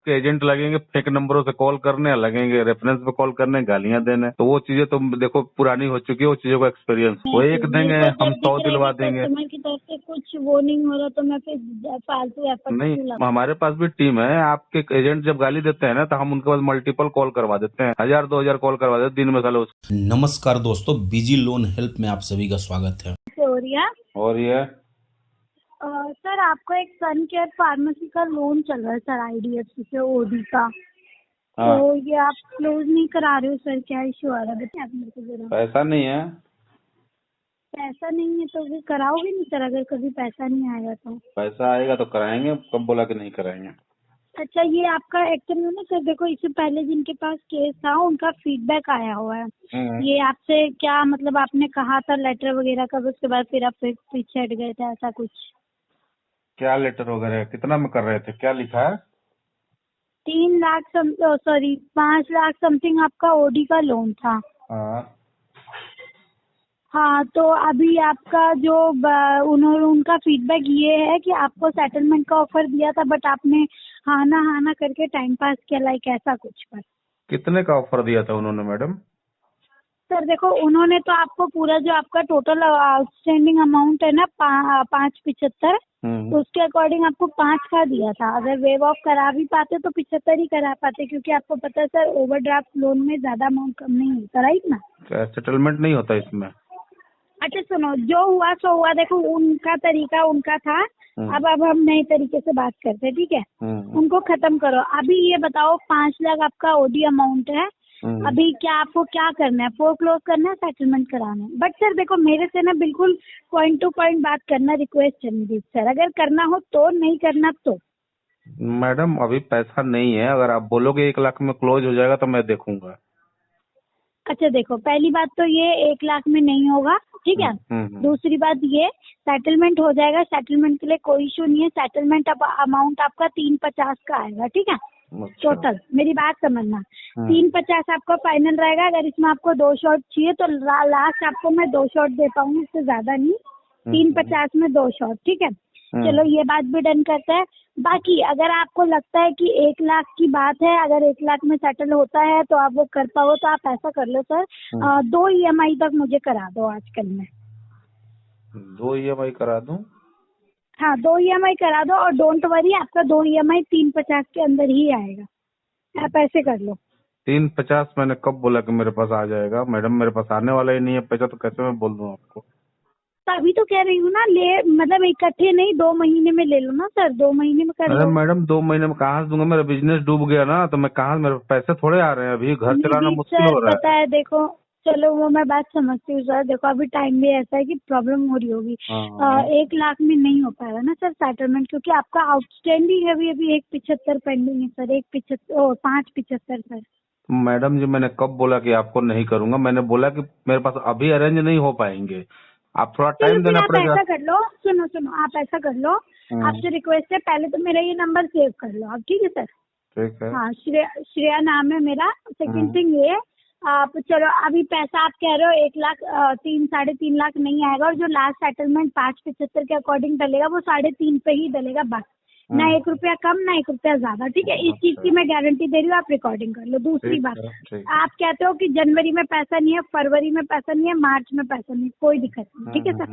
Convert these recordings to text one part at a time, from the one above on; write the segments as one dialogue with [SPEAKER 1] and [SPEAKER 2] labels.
[SPEAKER 1] आपके एजेंट लगेंगे फेक नंबरों से कॉल करने, लगेंगे रेफरेंस पे कॉल करने, गालियां देने। तो वो चीजें तो देखो पुरानी हो चुकी है, वो चीजों का एक्सपीरियंस वो एक
[SPEAKER 2] मेरे
[SPEAKER 1] देंगे,
[SPEAKER 2] को
[SPEAKER 1] हम
[SPEAKER 2] जब दिख
[SPEAKER 1] 100
[SPEAKER 2] रहा है
[SPEAKER 1] दिलवा
[SPEAKER 2] कि
[SPEAKER 1] देंगे।
[SPEAKER 2] कस्टमर की तरफ से कुछ वो नहीं हो रहा तो मैं फिर फालतू एफर्ट
[SPEAKER 1] नहीं,
[SPEAKER 2] क्यों लगा।
[SPEAKER 1] हमारे पास भी टीम है। आपके एजेंट जब गाली देते हैं ना तो हम उनके पास मल्टीपल कॉल करवा देते हैं, 1000-2000 कॉल करवा देते हैं दिन में साले।
[SPEAKER 3] नमस्कार दोस्तों, बीजी लोन हेल्प में आप सभी का स्वागत है।
[SPEAKER 2] हो रही है
[SPEAKER 1] और ये
[SPEAKER 2] सर, आपको एक सन केयर फार्मेसी का लोन चल रहा है सर, आईडीएफसी से ओडी का।
[SPEAKER 1] हाँ,
[SPEAKER 2] तो ये आप क्लोज नहीं करा रहे हो सर, क्या इश्यू आ रहा है बताइए आप मेरे को जरा।
[SPEAKER 1] पैसा नहीं है।
[SPEAKER 2] पैसा नहीं है तो फिर कराओगे नहीं सर, अगर कभी पैसा नहीं आएगा तो।
[SPEAKER 1] पैसा आएगा तो कराएंगे, कब बोला कि नहीं कराएंगे।
[SPEAKER 2] अच्छा, ये आपका एक्चुअली में ना सर, देखो इससे पहले जिनके पास केस था उनका फीडबैक आया हुआ है। ये आपसे क्या मतलब आपने कहा था लेटर वगैरह का, उसके बाद फिर आप फिर पीछे हट गए थे, ऐसा कुछ?
[SPEAKER 1] क्या लेटर वगैरह, कितना में कर रहे थे, क्या लिखा है?
[SPEAKER 2] 3 लाख सॉरी 5 लाख समथिंग आपका ओडी का लोन था।
[SPEAKER 1] हाँ,
[SPEAKER 2] हाँ, तो अभी आपका जो उन्होंने उनका फीडबैक ये है कि आपको सेटलमेंट का ऑफर दिया था, बट आपने हाँ ना करके टाइम पास किया, लाइक ऐसा कुछ पर।
[SPEAKER 1] कितने का ऑफर दिया था उन्होंने मैडम?
[SPEAKER 2] सर देखो, उन्होंने तो आपको पूरा जो आपका टोटल आउटस्टैंडिंग अमाउंट है ना 575, तो उसके अकॉर्डिंग आपको 5 का दिया था। अगर वेव ऑफ करा भी पाते तो 75 ही करा पाते, क्योंकि आपको पता है सर ओवरड्राफ्ट लोन में ज्यादा अमाउंट कम नहीं होता, राइट ना?
[SPEAKER 1] सेटलमेंट नहीं होता इसमें?
[SPEAKER 2] अच्छा सुनो, जो हुआ सो हुआ। देखो उनका तरीका उनका था। अब हम नए तरीके से बात करते हैं, ठीक है? उनको खत्म करो। अभी ये बताओ, 5 लाख आपका ओडी अमाउंट है। अभी क्या आपको क्या करना है? फोरक्लोज करना है, सेटलमेंट कराना है? बट सर देखो, मेरे से ना बिल्कुल पॉइंट टू पॉइंट बात करना, रिक्वेस्ट है मेरी सर। अगर करना हो तो, नहीं करना तो।
[SPEAKER 1] मैडम अभी पैसा नहीं है, अगर आप बोलोगे 1 लाख में क्लोज हो जाएगा तो मैं देखूंगा।
[SPEAKER 2] अच्छा देखो, पहली बात तो ये 1 लाख में नहीं होगा, ठीक है? दूसरी बात ये, सेटलमेंट हो जाएगा, सेटलमेंट के लिए कोई इशू नहीं है। सेटलमेंट अमाउंट आपका 350 का आएगा, ठीक है?
[SPEAKER 1] अच्छा।
[SPEAKER 2] टोटल मेरी बात समझना, 350 आपका फाइनल रहेगा। अगर इसमें आपको 2 शॉट चाहिए तो लास्ट आपको मैं 2 शॉट दे पाऊंगी, इससे ज्यादा नहीं। 350 में 2 शॉट, ठीक है? चलो ये बात भी डन करते हैं। बाकी अगर आपको लगता है कि 1 लाख की बात है, अगर 1 लाख में सेटल होता है तो आप वो कर पाओ, तो आप ऐसा कर लो सर, 2 EMI तक मुझे करा दो आजकल में।
[SPEAKER 1] 2 EMI करा दूं?
[SPEAKER 2] हाँ, 2 EMI करा दो, और डोंट वरी, आपका 2 EMI 350 के अंदर ही आएगा। आप ऐसे कर लो।
[SPEAKER 1] 350 मैंने कब बोला कि मेरे पास आ जाएगा? मैडम मेरे पास आने वाला ही नहीं है पैसा, तो कैसे मैं बोल दूं आपको?
[SPEAKER 2] तभी तो कह रही हूँ ना, ले मतलब इकट्ठे नहीं, 2 महीने में ले लो ना सर, 2 महीने में कर
[SPEAKER 1] अरे
[SPEAKER 2] लो।
[SPEAKER 1] मैडम 2 महीने में कहाँ से दूंगा? मेरा बिजनेस डूब गया ना, तो मैं कहाँ, मेरे पैसे थोड़े आ रहे हैं, अभी घर चलाना
[SPEAKER 2] नहीं
[SPEAKER 1] मुश्किल
[SPEAKER 2] सर,
[SPEAKER 1] हो रहा
[SPEAKER 2] पता
[SPEAKER 1] है।
[SPEAKER 2] है, देखो चलो वो मैं बात समझती हूँ सर। देखो अभी टाइम भी ऐसा है कि प्रॉब्लम हो रही होगी।
[SPEAKER 1] हाँ
[SPEAKER 2] 1 लाख में नहीं हो पाएगा ना सर सेटलमेंट, क्योंकि आपका आउटस्टैंडिंग है अभी 175 पेंडिंग है सर, 575 सर।
[SPEAKER 1] मैडम जी, मैंने कब बोला कि आपको नहीं करूंगा? मैंने बोला कि मेरे पास अभी अरेंज नहीं हो पाएंगे, आप थोड़ा
[SPEAKER 2] चलो
[SPEAKER 1] टाइम
[SPEAKER 2] फिर
[SPEAKER 1] देना
[SPEAKER 2] आप
[SPEAKER 1] पड़ेगा।
[SPEAKER 2] ऐसा कर लो, सुनो आप ऐसा कर लो, आपसे रिक्वेस्ट है, पहले तो मेरा ये नंबर सेव कर लो आप, ठीक है सर?
[SPEAKER 1] ठीक है।
[SPEAKER 2] हाँ, श्रेया नाम है मेरा। सेकंड थिंग ये, आप चलो अभी पैसा आप कह रहे हो 1 लाख, 3-3.5 लाख नहीं आएगा, और जो लास्ट सेटलमेंट 575 के अकॉर्डिंग डलेगा वो 3.5 पे ही डलेगा, बस। ना 1 रुपया कम, ना 1 रुपया ज्यादा, ठीक है? इस चीज की मैं गारंटी दे रही हूँ, आप रिकॉर्डिंग कर लो। दूसरी बात, आप कहते हो कि जनवरी में पैसा नहीं है, फरवरी में पैसा नहीं है, मार्च में पैसा नहीं है, कोई दिक्कत नहीं, ठीक है सर?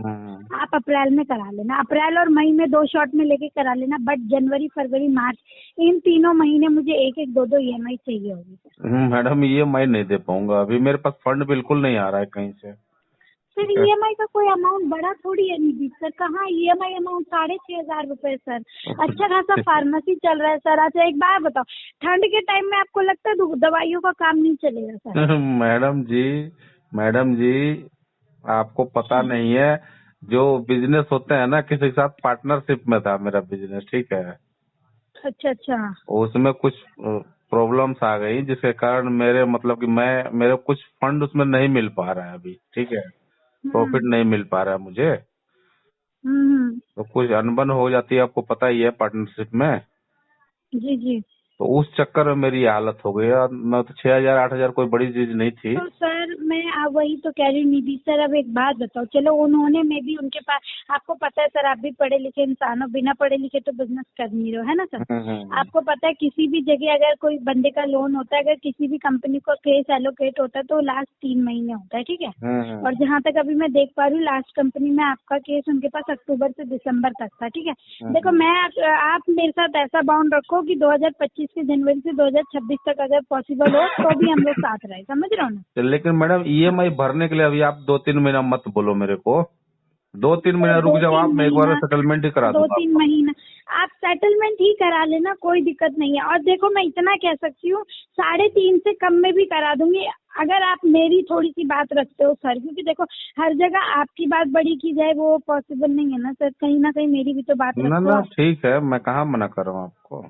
[SPEAKER 2] आप अप्रैल में करा लेना, अप्रैल और मई में 2 शॉट में लेके करा लेना, बट जनवरी, फरवरी, मार्च, इन तीनों महीने मुझे 1-1, 2-2 EMI चाहिए होगी सर।
[SPEAKER 1] मैडम ये मैं नहीं दे पाऊंगा, अभी मेरे पास फंड बिल्कुल नहीं आ रहा है कहीं से।
[SPEAKER 2] सर EMI का कोई अमाउंट बड़ा थोड़ी है निधि सर, कहाँ EMI अमाउंट 6,500 रुपए सर। अच्छा खासा फार्मेसी चल रहा है सर। अच्छा एक बात बताओ, ठंड के टाइम में आपको लगता है दवाइयों का काम नहीं चलेगा सर?
[SPEAKER 1] मैडम जी आपको पता नहीं है, जो बिजनेस होते हैं ना, किसी के साथ पार्टनरशिप में था मेरा बिजनेस, ठीक है?
[SPEAKER 2] अच्छा।
[SPEAKER 1] उसमें कुछ प्रॉब्लम्स आ गई, जिसके कारण मेरे मतलब कि मेरे कुछ फंड उसमें नहीं मिल पा रहा है अभी, ठीक है? प्रॉफिट
[SPEAKER 2] हम्म
[SPEAKER 1] नहीं मिल पा रहा है मुझे,
[SPEAKER 2] हम्म
[SPEAKER 1] तो कुछ अनबन हो जाती है, आपको पता ही है पार्टनरशिप में।
[SPEAKER 2] जी।
[SPEAKER 1] तो उस चक्कर में मेरी ये हालत हो गई। और मैं तो 6,000 8,000 कोई बड़ी चीज नहीं थी।
[SPEAKER 2] तो सर मैं वही तो कह रही हूँ निधि सर, अब एक बात बताओ, चलो उन्होंने में भी उनके पास, आपको पता है सर, आप भी पढ़े लिखे इंसान हो, बिना पढ़े लिखे तो बिजनेस कर नहीं रहे हो, है ना सर। आपको पता है किसी भी जगह अगर कोई बंदे का लोन होता है, अगर किसी भी कंपनी को केस एलोकेट होता है तो लास्ट 3 महीने होता है, ठीक है। और जहाँ तक अभी मैं देख पा रही हूँ लास्ट कंपनी में आपका केस उनके पास अक्टूबर से दिसंबर तक था, ठीक है। देखो मैं आप मेरे साथ ऐसा बाउंड रखो कि 2025 के जनवरी से 2026 तक अगर पॉसिबल हो तो भी हम लोग साथ रहे, समझ रहे हो ना।
[SPEAKER 1] लेकिन मैडम ईएमआई भरने के लिए अभी आप 2-3 महीना मत बोलो मेरे को। 2-3 महीना रुक जाओ आप, मैं एक बार सेटलमेंट ही करा दूंगा।
[SPEAKER 2] 2-3 महीना आप सेटलमेंट ही करा लेना, कोई दिक्कत नहीं है। और देखो मैं इतना कह सकती हूँ 3.5 से कम में भी करा दूंगी अगर आप मेरी थोड़ी सी बात रखते हो सर, क्योंकि देखो हर जगह आपकी बात बड़ी की जाए वो पॉसिबल नहीं है ना सर, कहीं ना कहीं मेरी भी तो बात
[SPEAKER 1] ना
[SPEAKER 2] रखो
[SPEAKER 1] ना
[SPEAKER 2] आप।
[SPEAKER 1] ठीक है, मैं कहाँ मना कर रहा हूँ आपको।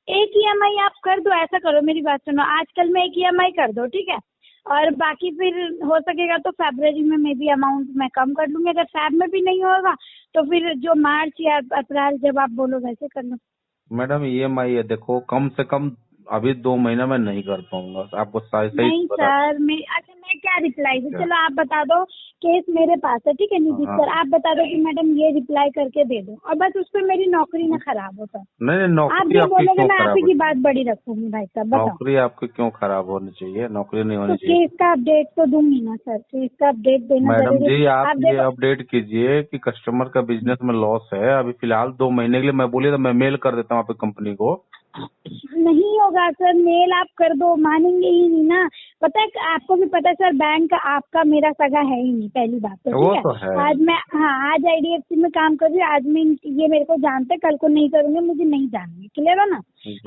[SPEAKER 2] एक ईएमआई आप कर दो, ऐसा करो मेरी बात सुनो, आजकल में एक ईएमआई कर दो, ठीक है। और बाकी फिर हो सकेगा तो फरवरी में मे बी अमाउंट मैं कम कर लूंगी, अगर फैब में भी नहीं होगा तो फिर जो मार्च या अप्रैल जब आप बोलो वैसे कर लो।
[SPEAKER 1] मैडम ईएमआई है, देखो कम से कम अभी 2 महीना मैं नहीं कर पाऊंगा, आपको सही सही
[SPEAKER 2] नहीं
[SPEAKER 1] बता
[SPEAKER 2] सर, मैं अच्छा मैं क्या रिप्लाई दूँ,
[SPEAKER 1] क्या?
[SPEAKER 2] चलो आप बता दो, केस मेरे पास है, ठीक है निधि
[SPEAKER 1] हाँ।
[SPEAKER 2] सर, आप बता दो कि मैडम ये रिप्लाई करके दे दो, और बस उस पर मेरी नौकरी ना खराब हो सर।
[SPEAKER 1] नहीं नहीं,
[SPEAKER 2] आप
[SPEAKER 1] नौकरी
[SPEAKER 2] जो
[SPEAKER 1] आपकी
[SPEAKER 2] बोलोगे
[SPEAKER 1] क्यों
[SPEAKER 2] मैं आप
[SPEAKER 1] खराब
[SPEAKER 2] ही
[SPEAKER 1] हो
[SPEAKER 2] की
[SPEAKER 1] जाएगी?
[SPEAKER 2] बात बड़ी रखूंगी भाई साहब, बताओ।
[SPEAKER 1] नौकरी आपकी क्यों खराब होनी चाहिए? नौकरी नहीं
[SPEAKER 2] तो
[SPEAKER 1] होनी चाहिए।
[SPEAKER 2] केस का अपडेट तो दूंगी ना सर, केस का अपडेट देना
[SPEAKER 1] मैडम
[SPEAKER 2] जरूरी
[SPEAKER 1] जी
[SPEAKER 2] है।
[SPEAKER 1] आप
[SPEAKER 2] आप
[SPEAKER 1] ये
[SPEAKER 2] देखो
[SPEAKER 1] अपडेट कीजिए कि कस्टमर का बिजनेस में लॉस है अभी फिलहाल 2 महीने के लिए, मैं बोलिए तो मैं मेल कर देता हूँ आपकी कंपनी को।
[SPEAKER 2] नहीं होगा सर, मेल आप कर दो, मानेंगे ही नहीं ना। पता है आपको भी पता है सर, बैंक आपका मेरा सगा है ही नहीं, पहली बात तो,
[SPEAKER 1] वो
[SPEAKER 2] ठीक
[SPEAKER 1] तो
[SPEAKER 2] है।
[SPEAKER 1] है।
[SPEAKER 2] आज मैं आज आईडीएफसी में काम कर रही हूँ, आज मैं ये मेरे को जानते, कल को नहीं करूंगे, मुझे नहीं जानना, क्लियर है ना।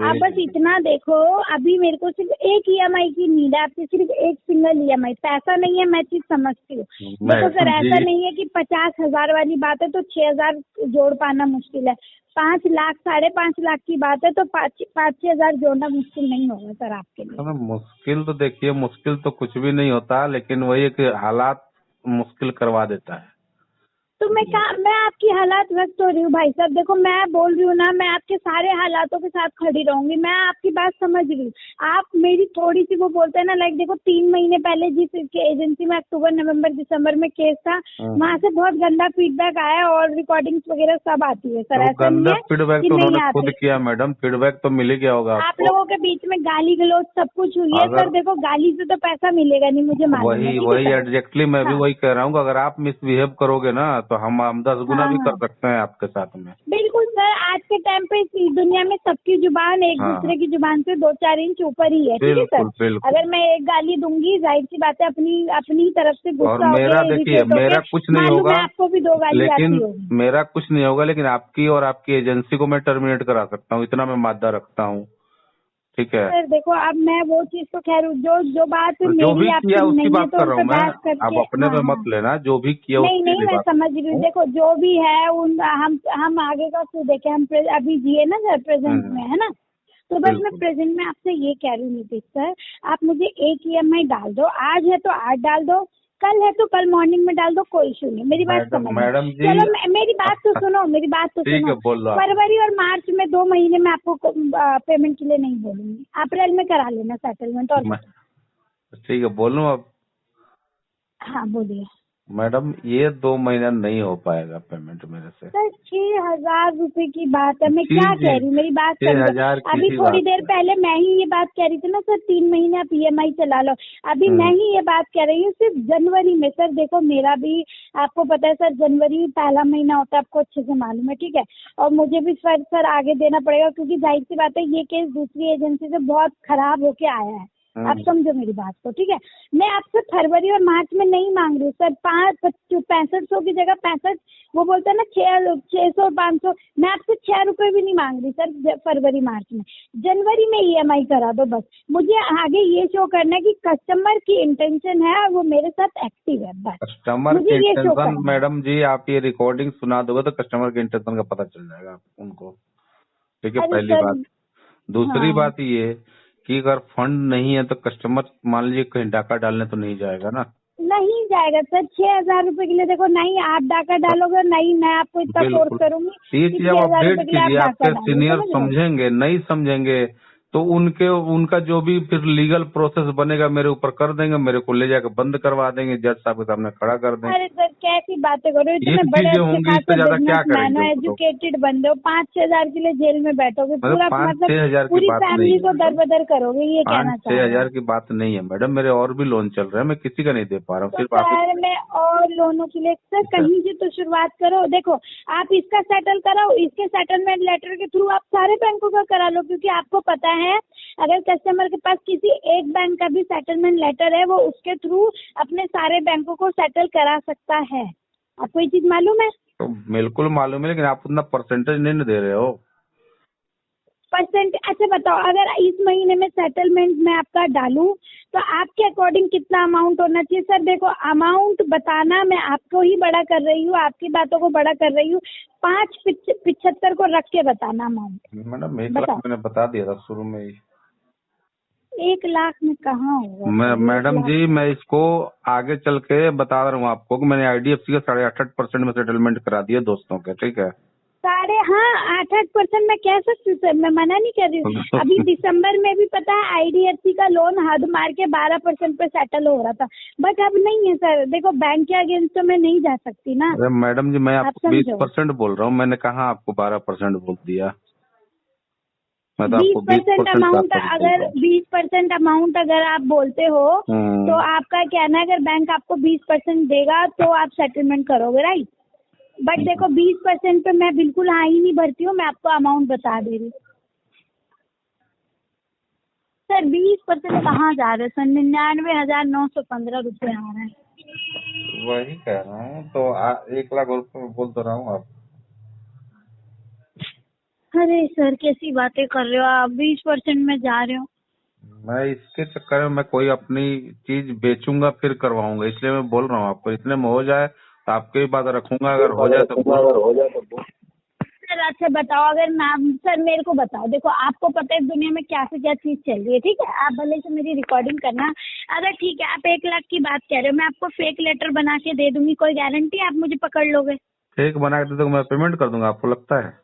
[SPEAKER 2] आप बस
[SPEAKER 1] जी
[SPEAKER 2] इतना देखो, अभी मेरे को सिर्फ एक ईएमआई की नीड है आपकी, सिर्फ एक सिंगल ईएमआई, पैसा नहीं है, मैं चीज समझती हूँ। देखो सर
[SPEAKER 1] मैडम
[SPEAKER 2] ऐसा
[SPEAKER 1] जी
[SPEAKER 2] नहीं है कि 50,000 वाली बात है तो 6,000 जोड़ पाना मुश्किल है, 5 लाख 5.5 लाख की बात है तो 5-6 हजार जोड़ना मुश्किल नहीं होगा सर आपके लिए।
[SPEAKER 1] मुश्किल तो देखिए, मुश्किल तो कुछ भी नहीं होता, लेकिन वही है कि हालात मुश्किल करवा देता है।
[SPEAKER 2] तो मैं आपकी हालात रख तो रही हूँ भाई साहब, देखो मैं बोल रही हूँ ना, मैं आपके सारे हालातों के साथ खड़ी रहूंगी, मैं आपकी बात समझ रही हूँ। आप मेरी थोड़ी सी वो बोलते हैं ना, लाइक देखो 3 महीने पहले जिस एजेंसी में अक्टूबर नवंबर दिसंबर में केस था, वहाँ से बहुत गंदा फीडबैक आया और रिकॉर्डिंग्स वगैरह सब आती है सर,
[SPEAKER 1] तो
[SPEAKER 2] ऐसा नहीं
[SPEAKER 1] गंदा
[SPEAKER 2] है
[SPEAKER 1] फीडबैक
[SPEAKER 2] कि
[SPEAKER 1] तो
[SPEAKER 2] नहीं
[SPEAKER 1] उन्होंने खुद
[SPEAKER 2] आती।
[SPEAKER 1] किया मैडम, फीडबैक तो मिल ही गया होगा
[SPEAKER 2] आप
[SPEAKER 1] आपको।
[SPEAKER 2] लोगों के बीच में गाली गलौज सब कुछ हुई है सर,
[SPEAKER 1] अगर
[SPEAKER 2] देखो गाली से तो पैसा मिलेगा नहीं, मुझे मालूम है,
[SPEAKER 1] वही
[SPEAKER 2] ठीक है
[SPEAKER 1] वही
[SPEAKER 2] सर।
[SPEAKER 1] एग्जैक्टली मैं भी
[SPEAKER 2] हाँ
[SPEAKER 1] वही कह रहा हूँ, अगर आप मिसबिहेव करोगे ना तो हम 10 गुना
[SPEAKER 2] हाँ
[SPEAKER 1] भी कर
[SPEAKER 2] हाँ
[SPEAKER 1] सकते हैं आपके साथ में।
[SPEAKER 2] बिल्कुल सर, आज के टाइम पे इस दुनिया में सबकी जुबान एक
[SPEAKER 1] हाँ
[SPEAKER 2] दूसरे की जुबान से 2-4 इंच ऊपर ही है, ठीक है सर।
[SPEAKER 1] बिल्कुल बिल्कुल।
[SPEAKER 2] अगर मैं एक गाली दूंगी, जाहिर सी बात है अपनी तरफ से
[SPEAKER 1] और
[SPEAKER 2] गुस्सा
[SPEAKER 1] मेरा
[SPEAKER 2] होके
[SPEAKER 1] देखिए,
[SPEAKER 2] इरिटेट होके,
[SPEAKER 1] मेरा कुछ नहीं
[SPEAKER 2] मालूम
[SPEAKER 1] होगा,
[SPEAKER 2] है आपको भी 2 गाली आती
[SPEAKER 1] लेकिन
[SPEAKER 2] होगी।
[SPEAKER 1] मेरा कुछ नहीं होगा, लेकिन आपकी और आपकी एजेंसी को मैं टर्मिनेट करा सकता हूँ, इतना मैं मादा रखता हूँ, ठीक है।
[SPEAKER 2] सर देखो अब मैं वो चीज तो खैर जो बात
[SPEAKER 1] तो जो
[SPEAKER 2] मेरी
[SPEAKER 1] भी किया
[SPEAKER 2] आपकी
[SPEAKER 1] उसकी
[SPEAKER 2] नहीं है
[SPEAKER 1] बात
[SPEAKER 2] तो
[SPEAKER 1] कर
[SPEAKER 2] उन
[SPEAKER 1] रहा
[SPEAKER 2] पे
[SPEAKER 1] हूँ मैं,
[SPEAKER 2] बहस करके,
[SPEAKER 1] आप अपने
[SPEAKER 2] हाँ
[SPEAKER 1] पे मत
[SPEAKER 2] हाँ
[SPEAKER 1] लेना, जो भी किया
[SPEAKER 2] नहीं
[SPEAKER 1] उसकी
[SPEAKER 2] नहीं
[SPEAKER 1] भी
[SPEAKER 2] मैं
[SPEAKER 1] बात
[SPEAKER 2] समझ रही
[SPEAKER 1] कर
[SPEAKER 2] हूँ,
[SPEAKER 1] रहा हूँ।
[SPEAKER 2] देखो जो भी है उन हम आगे का फिर देखें, हम अभी जिए ना सर प्रेजेंट में, है ना। तो बस मैं
[SPEAKER 1] बिल्कुल।
[SPEAKER 2] प्रेजेंट में आपसे ये कह रही हूँ नीतीश सर, आप मुझे एक ईएमआई डाल दो, आज है तो आज डाल दो, कल है तो कल मॉर्निंग में डाल दो, कोई इशू नहीं, मेरी बात
[SPEAKER 1] मैडम
[SPEAKER 2] समझ लो।
[SPEAKER 1] मैडम जी
[SPEAKER 2] चलो मेरी बात तो सुनो, मेरी बात तो
[SPEAKER 1] ठीक
[SPEAKER 2] सुनो।
[SPEAKER 1] है, बोल लो आप।
[SPEAKER 2] फरवरी और मार्च में 2 महीने में आपको पेमेंट के लिए नहीं बोलूंगी, अप्रैल में करा लेना सेटलमेंट। और
[SPEAKER 1] मैं ठीक है, बोलूँ अब।
[SPEAKER 2] हाँ बोलिए
[SPEAKER 1] मैडम ये 2 महीना नहीं हो पाएगा पेमेंट मेरे से।
[SPEAKER 2] सर, 6,000 रुपए की बात है, मैं
[SPEAKER 1] जी
[SPEAKER 2] क्या
[SPEAKER 1] जी,
[SPEAKER 2] कह रही हूँ, मेरी बात समझो।
[SPEAKER 1] 6,000 की
[SPEAKER 2] अभी
[SPEAKER 1] ही
[SPEAKER 2] थोड़ी
[SPEAKER 1] बात
[SPEAKER 2] देर
[SPEAKER 1] है।
[SPEAKER 2] पहले मैं ही ये बात कह रही थी ना सर, 3 महीने आप ईएमआई चला लो, अभी मैं ही ये बात कह रही हूँ सिर्फ जनवरी में। सर देखो मेरा भी आपको पता है सर, जनवरी पहला महीना होता है, आपको अच्छे से मालूम है, ठीक है। और मुझे भी सर आगे देना पड़ेगा, क्योंकि जाहिर सी बात है ये केस दूसरी एजेंसी से बहुत खराब होके आया है, आप समझो मेरी बात को, ठीक है। मैं आपसे फरवरी और मार्च में नहीं मांग रही हूँ सर, 6500 की जगह 65, वो बोलते हैं ना 600 500, मैं आपसे 6 रुपए भी नहीं मांग रही सर फरवरी मार्च में, जनवरी में ईएमआई करा दो बस। मुझे आगे ये शो करना है कि कस्टमर की इंटेंशन है और वो मेरे साथ एक्टिव है, बस
[SPEAKER 1] कस्टमर
[SPEAKER 2] मुझे
[SPEAKER 1] की
[SPEAKER 2] ये शो
[SPEAKER 1] इंटेंशन,
[SPEAKER 2] करना है।
[SPEAKER 1] मैडम जी आप ये रिकॉर्डिंग सुना दोगे तो कस्टमर के इंटेंशन का पता चल जाएगा उनको, ठीक है,
[SPEAKER 2] अरे
[SPEAKER 1] पहली
[SPEAKER 2] सर
[SPEAKER 1] बात। दूसरी
[SPEAKER 2] हाँ
[SPEAKER 1] बात ये कि अगर फंड नहीं है तो कस्टमर मान लीजिए कहीं डाका डालने तो नहीं जाएगा ना।
[SPEAKER 2] नहीं जाएगा सर। 6,000 रुपए के लिए देखो, नहीं आप डाका डालोगे, नहीं मैं आपको इतना फोर्स
[SPEAKER 1] बिल्कुल
[SPEAKER 2] करूंगी
[SPEAKER 1] ये
[SPEAKER 2] कि
[SPEAKER 1] चीज आप
[SPEAKER 2] 6,000
[SPEAKER 1] अपडेट
[SPEAKER 2] रुपए के लिए आप
[SPEAKER 1] कीजिए,
[SPEAKER 2] डाका
[SPEAKER 1] आपके
[SPEAKER 2] डालो,
[SPEAKER 1] सीनियर
[SPEAKER 2] समझ रहे हो?
[SPEAKER 1] समझेंगे, नहीं समझेंगे तो उनका जो भी फिर लीगल प्रोसेस बनेगा मेरे ऊपर कर देंगे, मेरे को ले जाकर बंद करवा देंगे, जज साहब के सामने खड़ा कर देंगे।
[SPEAKER 2] अरे सर कैसी बातें करो,
[SPEAKER 1] ये
[SPEAKER 2] इतने बड़े
[SPEAKER 1] चीजें
[SPEAKER 2] अच्छे
[SPEAKER 1] होंगी, इससे
[SPEAKER 2] खासे
[SPEAKER 1] ज्यादा क्या
[SPEAKER 2] बिजनेसमैन हो,
[SPEAKER 1] करेंगे वो लोग।
[SPEAKER 2] एजुकेटेड बंदे हो, 5-6 हजार के लिए जेल में बैठोगे,
[SPEAKER 1] मतलब
[SPEAKER 2] पूरा
[SPEAKER 1] 5-6 हजार की
[SPEAKER 2] पूरी
[SPEAKER 1] बात नहीं
[SPEAKER 2] फैमिली
[SPEAKER 1] है
[SPEAKER 2] को
[SPEAKER 1] मैडम,
[SPEAKER 2] दरबदर करोगे, ये कहना चाह
[SPEAKER 1] 5-6
[SPEAKER 2] रहे
[SPEAKER 1] हजार
[SPEAKER 2] हो?
[SPEAKER 1] की बात नहीं है मैडम, मेरे और भी लोन चल रहे हैं, मैं किसी का नहीं दे पा रहा हूँ,
[SPEAKER 2] तो
[SPEAKER 1] सिर्फ आप ही
[SPEAKER 2] सर मैं और लोनों के लिए सर कहीं से तो शुरुआत करो। देखो आप इसका सेटल कराओ, इसके सेटलमेंट लेटर के थ्रू आप सारे बैंकों का करा लो, क्योंकि आपको पता है अगर कस्टमर के पास किसी एक बैंक का भी सेटलमेंट लेटर है, वो उसके थ्रू अपने सारे बैंकों को सेटल करा सकता है। आपको ये चीज मालूम है?
[SPEAKER 1] तो बिल्कुल मालूम है, लेकिन आप उतना परसेंटेज नहीं ना दे रहे हो।
[SPEAKER 2] परसेंट? अच्छा बताओ, अगर इस महीने में सेटलमेंट में आपका डालूं तो आपके अकॉर्डिंग कितना अमाउंट होना चाहिए? सर देखो, अमाउंट बताना मैं आपको ही बड़ा कर रही हूँ, आपकी बातों को बड़ा कर रही हूँ, 575 को रख के बताना अमाउंट।
[SPEAKER 1] मैडम 1 लाख
[SPEAKER 2] बताओ।
[SPEAKER 1] मैंने बता दिया था शुरू में ही।
[SPEAKER 2] 1 लाख में कहाँ होगा सर, 1
[SPEAKER 1] मैडम
[SPEAKER 2] लाख?
[SPEAKER 1] जी मैं इसको आगे चल के बता रहा हूँ आपको कि मैंने IDFC का 68% में सेटलमेंट करा दिया दोस्तों के, ठीक है।
[SPEAKER 2] हाँ 8-8% मैं कह सकती हूँ सर, मैं मना नहीं कर रही हूँ। अभी दिसंबर में भी पता है IDFC का लोन हद मार के 12% पे सेटल हो रहा था, बट अब नहीं है सर। देखो बैंक के अगेंस्ट तो मैं नहीं जा सकती ना।
[SPEAKER 1] अरे मैडम जी मैं
[SPEAKER 2] आप
[SPEAKER 1] आपको
[SPEAKER 2] समझो,
[SPEAKER 1] 20% बोल रहा हूँ, मैंने कहाँ आपको 12% बोल दिया, मैं तो आपको
[SPEAKER 2] 20%
[SPEAKER 1] 20%
[SPEAKER 2] अमाउंट,
[SPEAKER 1] बोल
[SPEAKER 2] अगर
[SPEAKER 1] रहा हूँ।
[SPEAKER 2] 20% अमाउंट अगर आप बोलते हो तो आपका कहना है अगर बैंक आपको 20% देगा तो आप सेटलमेंट करोगे, राइट? बट देखो 20% पे मैं बिल्कुल हाँ ही नहीं भरती हूँ, मैं आपको अमाउंट बता दे रही हूँ सर। 20% कहाँ जा रहे सर? 99,915 रुपये आ रहा है।
[SPEAKER 1] वही कह रहा हूँ तो 1 लाख रुपए में बोल तो रहा हूँ आप।
[SPEAKER 2] अरे सर कैसी बातें कर रहे हो आप, 20% में जा रहे हो?
[SPEAKER 1] मैं इसके चक्कर में मैं कोई अपनी चीज बेचूंगा फिर करवाऊंगा, इसलिए मैं बोल रहा हूँ आपको, इतने में हो जाए तो आपकी बात रखूंगा, अगर हो जाए तो बोल।
[SPEAKER 2] सर अच्छा बताओ, अगर मैं सर मेरे को बताओ, देखो आपको पता है दुनिया में क्या से क्या चीज चल रही है, ठीक है? आप भले से मेरी रिकॉर्डिंग करना, अगर ठीक है आप 1 लाख की बात कह रहे हो, मैं आपको फेक लेटर बना के दे दूंगी, कोई गारंटी आप मुझे पकड़ लोगे?
[SPEAKER 1] ठीक बना के दे तो मैं पेमेंट कर दूंगा, आपको लगता है?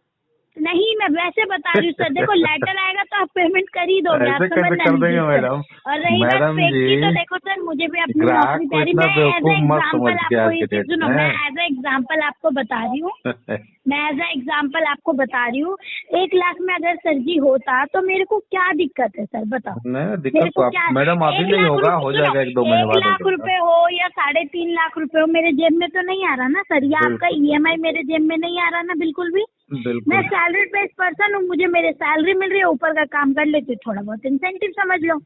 [SPEAKER 2] नहीं मैं वैसे बता रही हूँ सर, देखो लेटर आएगा तो आप पेमेंट कर ही दोगे, आप
[SPEAKER 1] ऐसे कैसे
[SPEAKER 2] समझना
[SPEAKER 1] कर
[SPEAKER 2] नहीं
[SPEAKER 1] देंगे
[SPEAKER 2] सर।
[SPEAKER 1] मैडम?
[SPEAKER 2] और रही बात
[SPEAKER 1] मैडम
[SPEAKER 2] फेक की, तो
[SPEAKER 1] जी
[SPEAKER 2] देखो सर मुझे भी अपनी
[SPEAKER 1] ग्राहक
[SPEAKER 2] नौकरी
[SPEAKER 1] को
[SPEAKER 2] प्यारी,
[SPEAKER 1] इतना
[SPEAKER 2] मैं एज
[SPEAKER 1] बेवकूफ
[SPEAKER 2] ए
[SPEAKER 1] मत समझ
[SPEAKER 2] एग्जाम्पल
[SPEAKER 1] के
[SPEAKER 2] आपको
[SPEAKER 1] आज
[SPEAKER 2] ये
[SPEAKER 1] के
[SPEAKER 2] चीज
[SPEAKER 1] डेट
[SPEAKER 2] सुनो, मैं
[SPEAKER 1] में।
[SPEAKER 2] एज ए एग्जाम्पल आपको बता रही हूँ, मैं एज ए एग्जाम्पल आपको बता रही हूँ। 1 लाख में अगर सर जी होता तो मेरे को क्या दिक्कत है सर, बताओ?
[SPEAKER 1] नहीं
[SPEAKER 2] मेरे
[SPEAKER 1] दिक्कत
[SPEAKER 2] को
[SPEAKER 1] तो
[SPEAKER 2] क्या,
[SPEAKER 1] मैडम अभी
[SPEAKER 2] 1
[SPEAKER 1] नहीं
[SPEAKER 2] लाख
[SPEAKER 1] होगा,
[SPEAKER 2] रुपए
[SPEAKER 1] हो
[SPEAKER 2] सुनो,
[SPEAKER 1] जाएगा 1-2 महीने
[SPEAKER 2] 1
[SPEAKER 1] बाद हो
[SPEAKER 2] लाख
[SPEAKER 1] जाएगा।
[SPEAKER 2] रुपए हो या 3.5 लाख रुपए हो, मेरे जेब में तो नहीं आ रहा ना सर, या आपका
[SPEAKER 1] बिल्कुल
[SPEAKER 2] EMI मेरे जेब में नहीं आ रहा ना, बिल्कुल भी। मैं
[SPEAKER 1] बिल्कुल।
[SPEAKER 2] सैलरी बेस्ड पर्सन हूँ, मुझे मेरे सैलरी मिल रही है, ऊपर का काम कर लेती हूँ, थोड़ा बहुत इंसेंटिव समझ लो।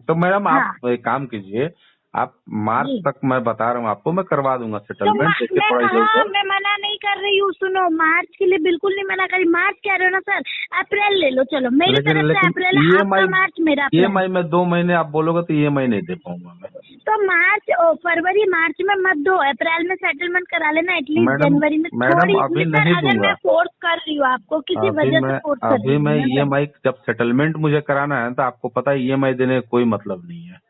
[SPEAKER 1] तो मैडम
[SPEAKER 2] हाँ
[SPEAKER 1] आप एक काम कीजिए, आप मार्च
[SPEAKER 2] जी।
[SPEAKER 1] तक मैं बता रहा हूँ आपको, मैं करवा दूंगा
[SPEAKER 2] तो
[SPEAKER 1] सेटलमेंट, देखिए
[SPEAKER 2] मैं
[SPEAKER 1] थोड़ा इधर
[SPEAKER 2] कहा,
[SPEAKER 1] उधर।
[SPEAKER 2] मैं मना नहीं कर रही हूँ, सुनो मार्च के लिए बिल्कुल नहीं मना करी, मार्च कह रहे हो ना सर, अप्रैल ले लो, चलो मेरी
[SPEAKER 1] लेकिन
[SPEAKER 2] तरफ से
[SPEAKER 1] लेकिन
[SPEAKER 2] अप्रैल है, आपका मार्च मेरा अप्रैल।
[SPEAKER 1] EMI में 2 महीने आप बोलोगे तो EMI नहीं दे पाऊंगा मैं।
[SPEAKER 2] तो फरवरी मार्च में मत दो, अप्रैल में सेटलमेंट करा लेना, एटलीस्ट
[SPEAKER 1] मैडम
[SPEAKER 2] जनवरी में
[SPEAKER 1] मैडम
[SPEAKER 2] थोड़ी
[SPEAKER 1] अभी
[SPEAKER 2] सी।
[SPEAKER 1] नहीं
[SPEAKER 2] सर अगर मैं
[SPEAKER 1] दूंगा,
[SPEAKER 2] फोर्स कर रही हूँ आपको, किसी वजह से फोर्स कर रही
[SPEAKER 1] अभी
[SPEAKER 2] हूँ
[SPEAKER 1] मैं
[SPEAKER 2] ना सर।
[SPEAKER 1] EMI जब सेटलमेंट मुझे कराना है तो आपको पता है EMI देने का कोई मतलब नहीं है।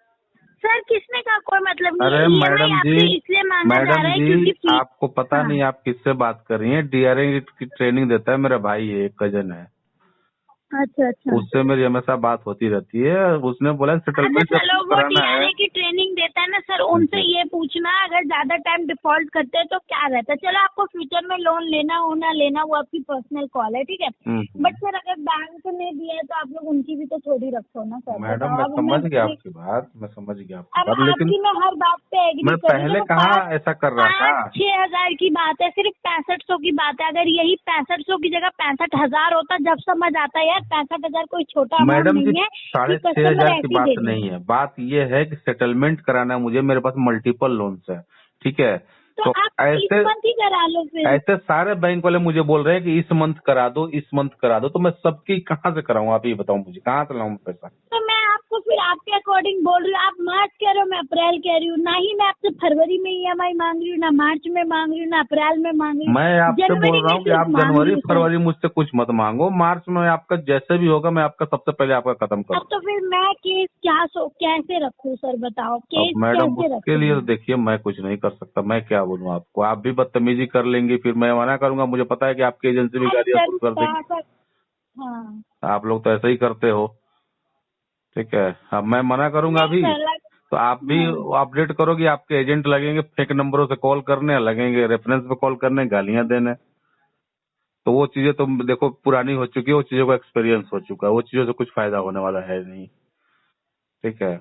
[SPEAKER 2] सर किसने का कोई मतलब नहीं
[SPEAKER 1] अरे
[SPEAKER 2] है, EMI आपसे इसलिए मांगा जा रहा है क्योंकि फीस।
[SPEAKER 1] आपको पता
[SPEAKER 2] हाँ
[SPEAKER 1] नहीं आप किससे बात कर रही हैं, DRA की ट्रेनिंग देता है मेरा भाई है, एक कजन है,
[SPEAKER 2] अच्छा अच्छा।
[SPEAKER 1] उससे मेरी हमेशा बात होती रहती है, उसने बोला
[SPEAKER 2] अच्छा
[SPEAKER 1] सेटलमेंट जब
[SPEAKER 2] चलो, वो
[SPEAKER 1] कराना है।
[SPEAKER 2] DRA की ट्रेनिंग देता है ना सर, उनसे ये पूछना अगर ज्यादा टाइम डिफॉल्ट करते हैं तो क्या रहता है। चलो आपको फ्यूचर में लोन लेना हो ना लेना, वो आपकी पर्सनल कॉल है, ठीक है? बट सर अगर बैंक ने दिया है तो आप लोग उनकी भी तो थोड़ी रखो ना सर।
[SPEAKER 1] मैडम
[SPEAKER 2] बताओ,
[SPEAKER 1] मैं
[SPEAKER 2] अब
[SPEAKER 1] समझ गया आपकी बात, मैं समझ गया आपकी
[SPEAKER 2] अब
[SPEAKER 1] बात, लेकिन
[SPEAKER 2] आपकी मैं हर बात पे एग्री
[SPEAKER 1] मैं
[SPEAKER 2] कर रही हूँ।
[SPEAKER 1] पहले
[SPEAKER 2] देखो
[SPEAKER 1] कहाँ ऐसा कर रहा था।
[SPEAKER 2] 5-6 हजार की बात है, सिर्फ 6500 की बात है। अगर यही 6500 की जगह 65,000 होता, जब समझ आता है यार 65,000 कोई छोटा अमाउंट
[SPEAKER 1] मैडम जी
[SPEAKER 2] नहीं है कि
[SPEAKER 1] 6,500
[SPEAKER 2] कस्टमर
[SPEAKER 1] की
[SPEAKER 2] ऐसे ही
[SPEAKER 1] बात
[SPEAKER 2] दे देगा।
[SPEAKER 1] नहीं है, बात ये है कि सेटलमेंट कराना है मुझे, मेरे पास मल्टीपल लोन्स है, ठीक है?
[SPEAKER 2] तो
[SPEAKER 1] तो
[SPEAKER 2] आप इस मंथ ही करा लो फिर।
[SPEAKER 1] ऐसे सारे बैंक वाले मुझे बोल रहे हैं कि इस मंथ करा दो, इस मंथ करा दो, तो मैं सबकी कहाँ से कराऊं, आप ये बताओ मुझे, कहाँ से लाऊं पैसा?
[SPEAKER 2] तो मैं आपको आपको फिर आपके अकॉर्डिंग बोल रही हूँ। आप मार्च कह रहे हो, मैं अप्रैल कह रही हूँ। ना ही मैं आपसे फरवरी में EMI मांग रही हूँ, ना मार्च में मांग रही हूँ, ना अप्रैल में मांग रही हूँ।
[SPEAKER 1] मैं आपसे
[SPEAKER 2] जनवरी
[SPEAKER 1] बोल रहा
[SPEAKER 2] में
[SPEAKER 1] हूँ कि
[SPEAKER 2] सिर्फ
[SPEAKER 1] आप
[SPEAKER 2] मांग रही
[SPEAKER 1] जनवरी
[SPEAKER 2] हूँ सर।
[SPEAKER 1] फरवरी मुझसे कुछ मत मांगो। मार्च में आपका जैसे भी होगा मैं आपका सबसे पहले आपका खत्म
[SPEAKER 2] अब
[SPEAKER 1] करूँ।
[SPEAKER 2] तो फिर मैं केस कैसे रखूँ सर, बताओ
[SPEAKER 1] अब
[SPEAKER 2] केस
[SPEAKER 1] मैडम
[SPEAKER 2] कैसे
[SPEAKER 1] उसके लिए तो
[SPEAKER 2] रखूँ?
[SPEAKER 1] देखिए मैं कुछ नहीं कर सकता। मैं क्या बोलूँ आपको, आप भी बदतमीजी कर लेंगी, फिर मैं मना करूंगा। मुझे पता है कि आपकी एजेंसी भी
[SPEAKER 2] अरे
[SPEAKER 1] गाड़ी
[SPEAKER 2] सर
[SPEAKER 1] अप्रूव कर देगी।
[SPEAKER 2] हाँ
[SPEAKER 1] आप लोग तो ऐसे ही करते हो, ठीक है। अब मैं मना करूंगा
[SPEAKER 2] नहीं
[SPEAKER 1] अभी,
[SPEAKER 2] सर
[SPEAKER 1] तो आप भी
[SPEAKER 2] हाँ
[SPEAKER 1] अपडेट करोगे। आपके एजेंट लगेंगे फेक नंबरों से कॉल करने, लगेंगे रेफरेंस पे कॉल करने, गालियां देने। तो वो चीजें तो देखो पुरानी हो चुकी है, वो चीजों का एक्सपीरियंस हो चुका है, वो चीजों से कुछ फायदा होने वाला है नहीं, ठीक है।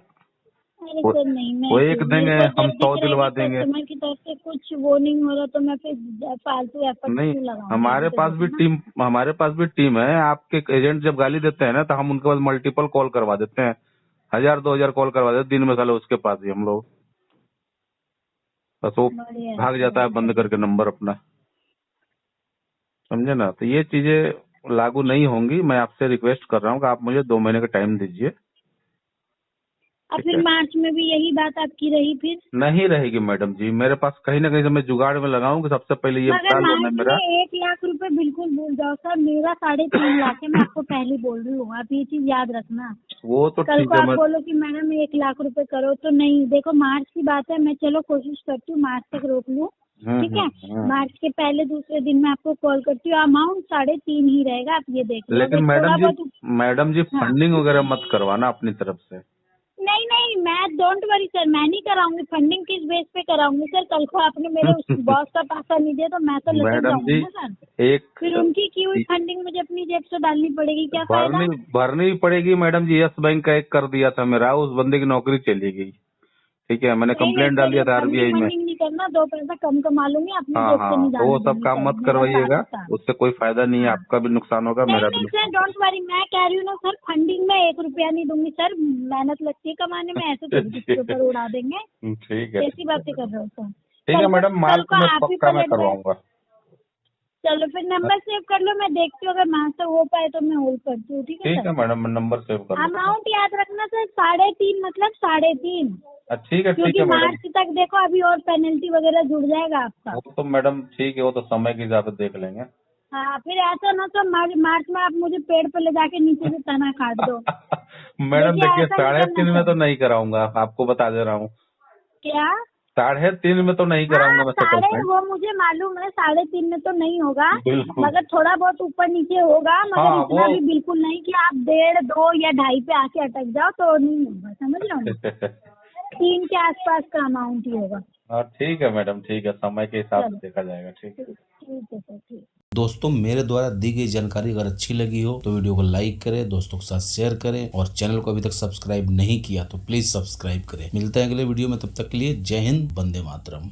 [SPEAKER 2] अरे
[SPEAKER 1] वो,
[SPEAKER 2] सर नहीं,
[SPEAKER 1] वो
[SPEAKER 2] मैं
[SPEAKER 1] एक
[SPEAKER 2] फिर मेरे
[SPEAKER 1] देंगे,
[SPEAKER 2] को
[SPEAKER 1] हम
[SPEAKER 2] जब
[SPEAKER 1] 100
[SPEAKER 2] दिख रहा है
[SPEAKER 1] दिलवा
[SPEAKER 2] कि
[SPEAKER 1] देंगे।
[SPEAKER 2] कस्टमर की तरफ से कुछ वो नहीं हो रहा तो मैं फिर फालतू एफर्ट
[SPEAKER 1] नहीं,
[SPEAKER 2] क्यों लगाऊंगी? ये तो देखो ना।
[SPEAKER 1] हमारे पास भी टीम है। आपके एजेंट जब गाली देते हैं ना, तो हम उनके पास मल्टीपल कॉल करवा देते हैं, 1000-2000 कॉल करवा देते हैं दिन में, साले उसके पास ही हम लोग। बस वो
[SPEAKER 2] बढ़िया है
[SPEAKER 1] भाग
[SPEAKER 2] सर
[SPEAKER 1] जाता है
[SPEAKER 2] आपका
[SPEAKER 1] बंद
[SPEAKER 2] तो।
[SPEAKER 1] करके नंबर अपना, समझे ना। तो ये चीजें लागू नहीं होंगी। मैं आपसे रिक्वेस्ट कर रहा हूँ कि आप मुझे 2 महीने का टाइम दीजिए,
[SPEAKER 2] अब
[SPEAKER 1] ठीक
[SPEAKER 2] फिर
[SPEAKER 1] है।
[SPEAKER 2] मार्च में भी यही बात आपकी रही फिर?
[SPEAKER 1] नहीं रहेगी मैडम जी, मेरे पास कहीं ना कहीं से मैं जुगाड़ में लगाऊं कि सबसे पहले ये
[SPEAKER 2] मगर
[SPEAKER 1] बड़ा लोन है
[SPEAKER 2] मार्च में
[SPEAKER 1] मेरा।
[SPEAKER 2] 1 लाख रुपए बिल्कुल भूल जाओ सर, मेरा 3.5 लाख है, मैं आपको पहले बोल रही हूँ, आप ये चीज याद रखना।
[SPEAKER 1] वो तो
[SPEAKER 2] कल
[SPEAKER 1] ठीक
[SPEAKER 2] को
[SPEAKER 1] है।
[SPEAKER 2] आप
[SPEAKER 1] मैं
[SPEAKER 2] बोलो कि मैडम 1 लाख रुपए करो, तो नहीं। देखो मार्च की बात है, मैं चलो कोशिश करती हूँ मार्च तक रोक लूँ, ठीक है। मार्च के पहले दूसरे दिन मैं आपको कॉल करती हूँ। अमाउंट 3.5 ही रहेगा, आप ये देख लो।
[SPEAKER 1] लेकिन
[SPEAKER 2] अगर थोड़ा बहुत
[SPEAKER 1] मैडम जी
[SPEAKER 2] हाँ
[SPEAKER 1] फंडिंग वगैरह मत करवाना अपनी तरफ से।
[SPEAKER 2] नहीं नहीं, मैं डोंट वरी सर, मैं नहीं कराऊंगी। फंडिंग किस बेस पे कराऊंगी सर? कल को आपने मेरे उस बॉस का पैसा नहीं दिया तो मैं तो लटक
[SPEAKER 1] मैडम
[SPEAKER 2] जाऊंगी
[SPEAKER 1] जी
[SPEAKER 2] ना सर।
[SPEAKER 1] एक
[SPEAKER 2] फिर उनकी की हुई फंडिंग मुझे अपनी जेब से डालनी पड़ेगी, क्या फायदा?
[SPEAKER 1] भरनी भरनी पड़ेगी मैडम जी। यस बैंक का एक कर दिया था मेरा, उस बंदे की नौकरी चली गई, ठीक है। मैंने
[SPEAKER 2] नहीं नहीं
[SPEAKER 1] कंप्लेंट डाल
[SPEAKER 2] सर,
[SPEAKER 1] दिया
[SPEAKER 2] ये
[SPEAKER 1] था
[SPEAKER 2] फंडिंग
[SPEAKER 1] आरबीआई में।
[SPEAKER 2] वंडिंग नहीं करना। 2 पैसा कम कमा लूंगी, अपनी
[SPEAKER 1] हाँ
[SPEAKER 2] जेब से
[SPEAKER 1] हाँ,
[SPEAKER 2] नहीं
[SPEAKER 1] तो वो
[SPEAKER 2] डालने
[SPEAKER 1] सब
[SPEAKER 2] दूंगी
[SPEAKER 1] काम
[SPEAKER 2] सर,
[SPEAKER 1] मत
[SPEAKER 2] मेरा साफ
[SPEAKER 1] करवाइएगा,
[SPEAKER 2] साफ।
[SPEAKER 1] उससे कोई फायदा नहीं है।
[SPEAKER 2] हाँ
[SPEAKER 1] आपका भी नुकसान होगा,
[SPEAKER 2] नहीं
[SPEAKER 1] मेरा भी
[SPEAKER 2] नहीं सर,
[SPEAKER 1] नुकसान
[SPEAKER 2] डोंट वरी, मैं कह रही हूँ ना सर, फंडिंग में 1 रुपया नहीं दूंगी सर। मेहनत लगती है कमाने में, ऐसे थोड़ी किसी के ऊपर उड़ा देंगे।
[SPEAKER 1] ठीक है,
[SPEAKER 2] कैसी बातें कर रहे हो सर?
[SPEAKER 1] ठीक है मैडम,
[SPEAKER 2] कल
[SPEAKER 1] मार्च
[SPEAKER 2] को
[SPEAKER 1] में
[SPEAKER 2] आप ही
[SPEAKER 1] पक्का मैं
[SPEAKER 2] पलट गए।
[SPEAKER 1] करवाऊंगा।
[SPEAKER 2] चलो फिर नंबर सेव कर लो, मैं देखती हूँ, अगर मार्च तक हो पाए तो मैं होल्ड करती हूँ, ठीक है
[SPEAKER 1] ठीक
[SPEAKER 2] सर।
[SPEAKER 1] है मैडम, मैं नंबर सेव कर लेता हूँ।
[SPEAKER 2] अमाउंट याद रखना सर, 3.5 मतलब 3.5,
[SPEAKER 1] ठीक है
[SPEAKER 2] क्योंकि
[SPEAKER 1] मैडम।
[SPEAKER 2] मार्च तक देखो अभी और पेनल्टी वगैरह जुड़ जाएगा आपका।
[SPEAKER 1] वो तो मैडम ठीक है, वो तो समय के हिसाब से देख लेंगे।
[SPEAKER 2] हाँ फिर ऐसा ना तो मार्च में आप मुझे पेड़ पे ले जाके नीचे से तना काट दो।
[SPEAKER 1] मैडम
[SPEAKER 2] देखिए
[SPEAKER 1] देखिए,
[SPEAKER 2] ऐसा नहीं करना
[SPEAKER 1] 3.5 में तो
[SPEAKER 2] सर।
[SPEAKER 1] नहीं कराऊंगा, आपको बता दे रहा हूँ।
[SPEAKER 2] क्या?
[SPEAKER 1] 3.5 में तो नहीं कराऊंगा
[SPEAKER 2] हाँ
[SPEAKER 1] मैं
[SPEAKER 2] साढ़े,
[SPEAKER 1] सेटलमेंट।
[SPEAKER 2] वो मुझे मालूम है 3.5 में तो नहीं होगा,
[SPEAKER 1] बिल्कुल।
[SPEAKER 2] मगर थोड़ा बहुत ऊपर नीचे होगा, मगर
[SPEAKER 1] हाँ
[SPEAKER 2] इतना भी बिल्कुल नहीं कि आप 1.5, 2 या 2.5 पे आके अटक जाओ, तो नहीं होगा, समझ रहे हो ना? 3 के आसपास का अमाउंट ही होगा।
[SPEAKER 1] हाँ ठीक है मैडम, ठीक है, समय के हिसाब से
[SPEAKER 2] चलो
[SPEAKER 1] देखा जाएगा, ठीक है।
[SPEAKER 2] ठीक है सर, ठीक।
[SPEAKER 3] दोस्तों, मेरे द्वारा दी गई जानकारी अगर अच्छी लगी हो तो वीडियो को लाइक करें, दोस्तों के साथ शेयर करें, और चैनल को अभी तक सब्सक्राइब नहीं किया तो प्लीज सब्सक्राइब करें। मिलते हैं अगले वीडियो में, तब तक के लिए जय हिंद, वंदे मातरम।